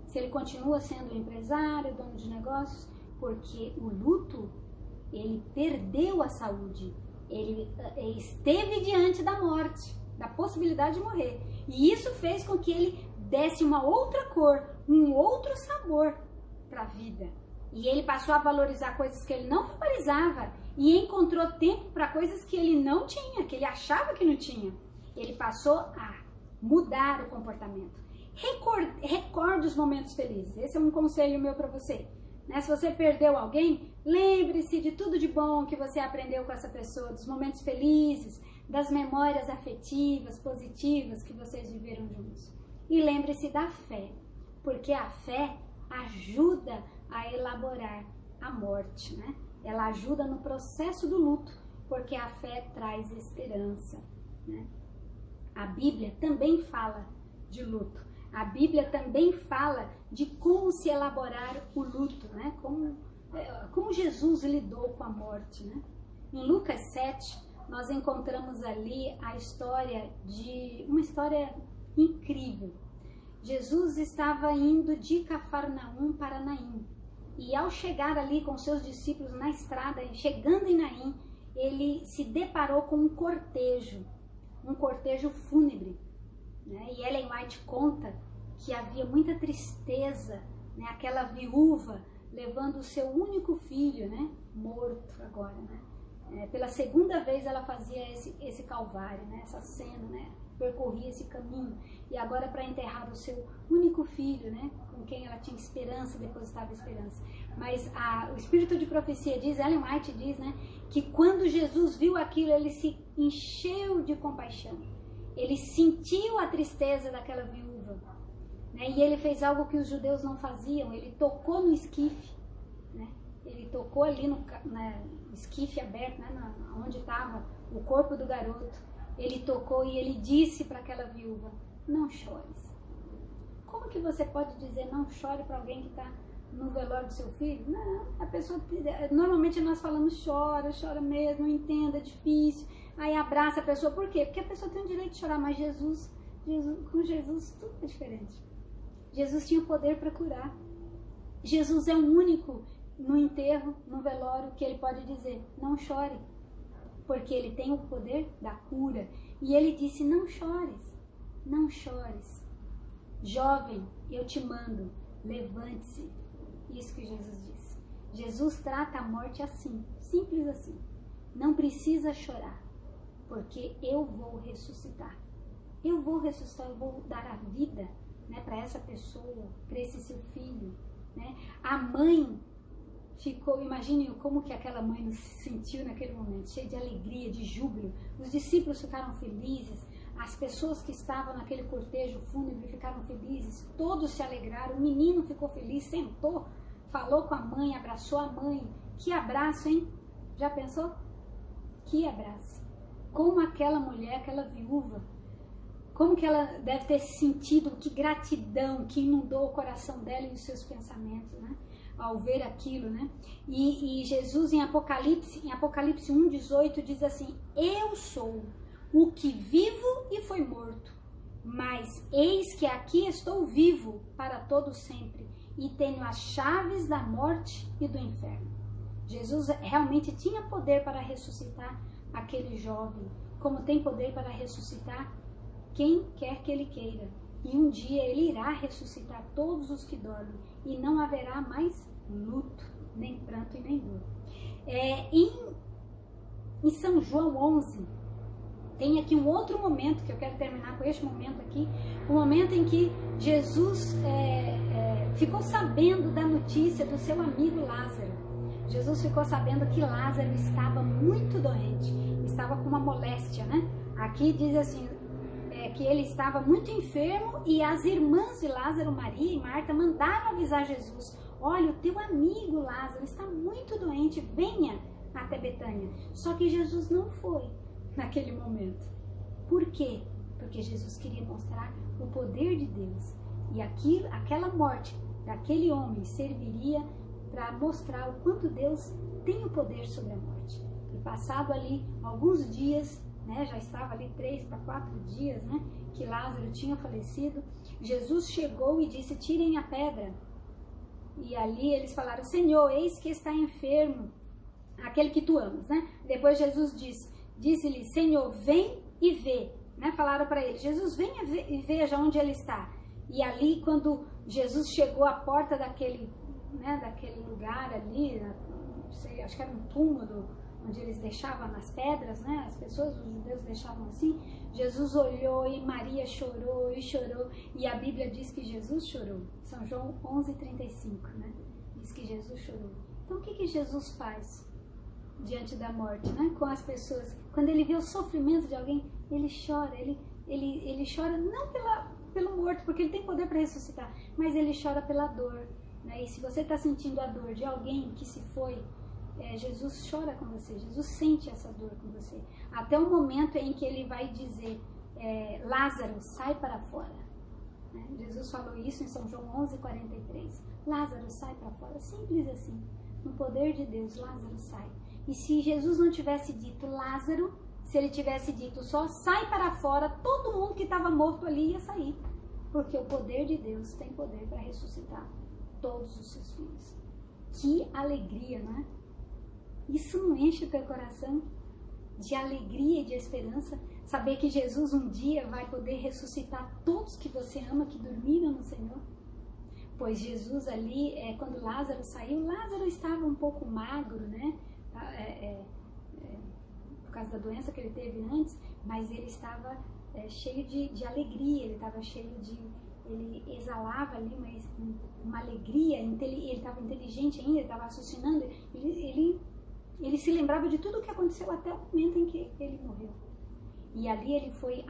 Se ele continua sendo empresário, dono de negócios, porque o luto, ele perdeu a saúde, ele esteve diante da morte, da possibilidade de morrer. E isso fez com que ele desse uma outra cor, um outro sabor para a vida. E ele passou a valorizar coisas que ele não valorizava e encontrou tempo para coisas que ele não tinha, que ele achava que não tinha. Ele passou a mudar o comportamento. Recorde os momentos felizes. Esse é um conselho meu para você. Né? Se você perdeu alguém, lembre-se de tudo de bom que você aprendeu com essa pessoa, dos momentos felizes, das memórias afetivas, positivas que vocês viveram juntos. E lembre-se da fé, porque a fé ajuda a elaborar a morte, né? Ela ajuda no processo do luto, porque a fé traz esperança, né? A Bíblia também fala de luto. A Bíblia também fala de como se elaborar o luto, né? Como Jesus lidou com a morte, né? Em Lucas 7, nós encontramos ali uma história incrível. Jesus estava indo de Cafarnaum para Naim. E ao chegar ali com seus discípulos na estrada, chegando em Naim, ele se deparou com um cortejo fúnebre. Né? E Ellen White conta que havia muita tristeza, né? Aquela viúva levando o seu único filho, né? Morto agora. Né? Pela segunda vez ela fazia esse calvário, né? Essa cena, né? Percorria esse caminho. E agora para enterrar o seu único filho, né? Com quem ela tinha esperança, depositava esperança. Mas o espírito de profecia diz, Ellen White diz, né? Que quando Jesus viu aquilo, ele se encheu de compaixão. Ele sentiu a tristeza daquela viúva, né? E ele fez algo que os judeus não faziam. Ele tocou no esquife, né? ele tocou ali no esquife aberto, né, onde estava o corpo do garoto. Ele tocou e ele disse para aquela viúva: não chores. Como que você pode dizer não chore para alguém que está no velório do seu filho? Não, a pessoa, normalmente nós falamos chora mesmo, entenda, é difícil. Aí abraça a pessoa, por quê? Porque a pessoa tem o direito de chorar, mas com Jesus tudo é diferente. Jesus tinha o poder para curar. Jesus é o único no enterro, no velório, que ele pode dizer: não chore, porque ele tem o poder da cura. E ele disse: não chores, não chores. Jovem, eu te mando, levante-se. Isso que Jesus disse. Jesus trata a morte assim, simples assim. Não precisa chorar, porque eu vou ressuscitar. Eu vou ressuscitar, eu vou dar a vida, né, para essa pessoa, para esse seu filho. Né? A mãe ficou, imagine como que aquela mãe se sentiu naquele momento, cheia de alegria, de júbilo. Os discípulos ficaram felizes, as pessoas que estavam naquele cortejo fúnebre ficaram felizes, todos se alegraram, o menino ficou feliz, sentou, falou com a mãe, abraçou a mãe. Que abraço, hein? Já pensou? Que abraço. Como aquela mulher, aquela viúva, como que ela deve ter sentido, que gratidão que inundou o coração dela e os seus pensamentos, né? Ao ver aquilo, né? E Jesus em Apocalipse 1:18 diz assim: eu sou o que vivo e foi morto, mas eis que aqui estou vivo para todo sempre e tenho as chaves da morte e do inferno. Jesus realmente tinha poder para ressuscitar aquele jovem, como tem poder para ressuscitar quem quer que ele queira. E um dia ele irá ressuscitar todos os que dormem e não haverá mais luto, nem pranto e nem dor. Em São João 11, tem aqui um outro momento, que eu quero terminar com este momento aqui, o momento em que Jesus ficou sabendo da notícia do seu amigo Lázaro. Jesus ficou sabendo que Lázaro estava muito doente, estava com uma moléstia, né? Aqui diz assim, que ele estava muito enfermo e as irmãs de Lázaro, Maria e Marta, mandaram avisar Jesus: olha, o teu amigo Lázaro está muito doente, venha até Betânia. Só que Jesus não foi naquele momento. Por quê? Porque Jesus queria mostrar o poder de Deus. E aquela morte daquele homem serviria para mostrar o quanto Deus tem o poder sobre a morte. E passado ali alguns dias, né, já estava ali 3 para 4 dias, né, que Lázaro tinha falecido, Jesus chegou e disse: tirem a pedra. E ali eles falaram: Senhor, eis que está enfermo aquele que tu amas, né? Depois Jesus disse-lhe: Senhor, vem e vê, né? Falaram para ele: Jesus, venha e veja onde ele está. E ali, quando Jesus chegou à porta daquele lugar ali, não sei, acho que era um túmulo onde eles deixavam as pedras, né? As pessoas, os judeus deixavam assim. Jesus olhou e Maria chorou e chorou. E a Bíblia diz que Jesus chorou. São João 11:35, né? Diz que Jesus chorou. Então, o que Jesus faz diante da morte, né? Com as pessoas? Quando ele vê o sofrimento de alguém, ele chora. Ele chora não pelo morto, porque ele tem poder para ressuscitar, mas ele chora pela dor, né? E se você está sentindo a dor de alguém que se foi, Jesus chora com você, Jesus sente essa dor com você, até o momento em que ele vai dizer: Lázaro, sai para fora, né? Jesus falou isso em São João 11:43, Lázaro, sai para fora, simples assim, no poder de Deus, Lázaro sai. E se Jesus não tivesse dito Lázaro, se ele tivesse dito só sai para fora, todo mundo que estava morto ali ia sair, porque o poder de Deus tem poder para ressuscitar todos os seus filhos. Que alegria, não é? Isso não enche o teu coração de alegria e de esperança? Saber que Jesus um dia vai poder ressuscitar todos que você ama, que dormiram no Senhor? Pois Jesus ali, quando Lázaro saiu, Lázaro estava um pouco magro, né? Por causa da doença que ele teve antes, mas ele estava cheio de alegria, ele estava cheio de... Ele exalava ali uma alegria, ele estava inteligente ainda, ele estava raciocinando, ele se lembrava de tudo o que aconteceu até o momento em que ele morreu. E ali ele foi,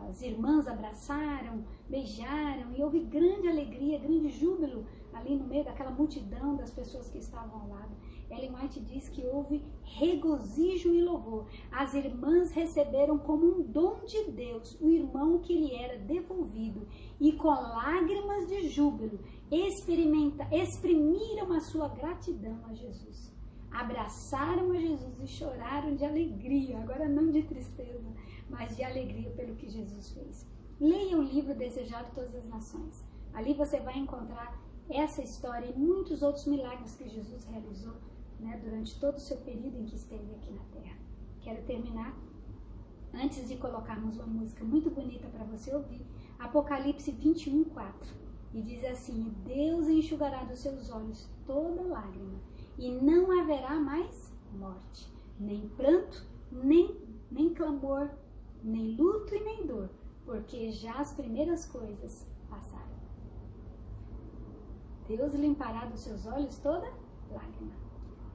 as irmãs abraçaram, beijaram, e houve grande alegria, grande júbilo ali no meio daquela multidão das pessoas que estavam ao lado. Ellen White diz que houve regozijo e louvor. As irmãs receberam como um dom de Deus o irmão que lhe era devolvido, e com lágrimas de júbilo exprimiram a sua gratidão a Jesus. Abraçaram a Jesus e choraram de alegria, agora não de tristeza, mas de alegria pelo que Jesus fez. Leia o livro Desejado de Todas as Nações. Ali você vai encontrar essa história e muitos outros milagres que Jesus realizou, né, durante todo o seu período em que esteve aqui na Terra. Quero terminar, antes de colocarmos uma música muito bonita para você ouvir, Apocalipse 21:4. E diz assim: Deus enxugará dos seus olhos toda lágrima, e não haverá mais morte, nem pranto, nem clamor, nem luto e nem dor, porque já as primeiras coisas passaram. Deus limpará dos seus olhos toda lágrima.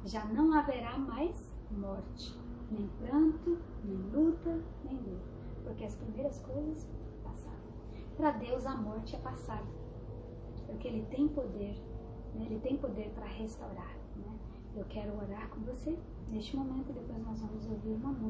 Já não haverá mais morte, nem pranto, nem luta, nem dor, porque as primeiras coisas passaram. Para Deus a morte é passada, porque Ele tem poder, né? Ele tem poder para restaurar, né? Eu quero orar com você neste momento, depois nós vamos ouvir uma música.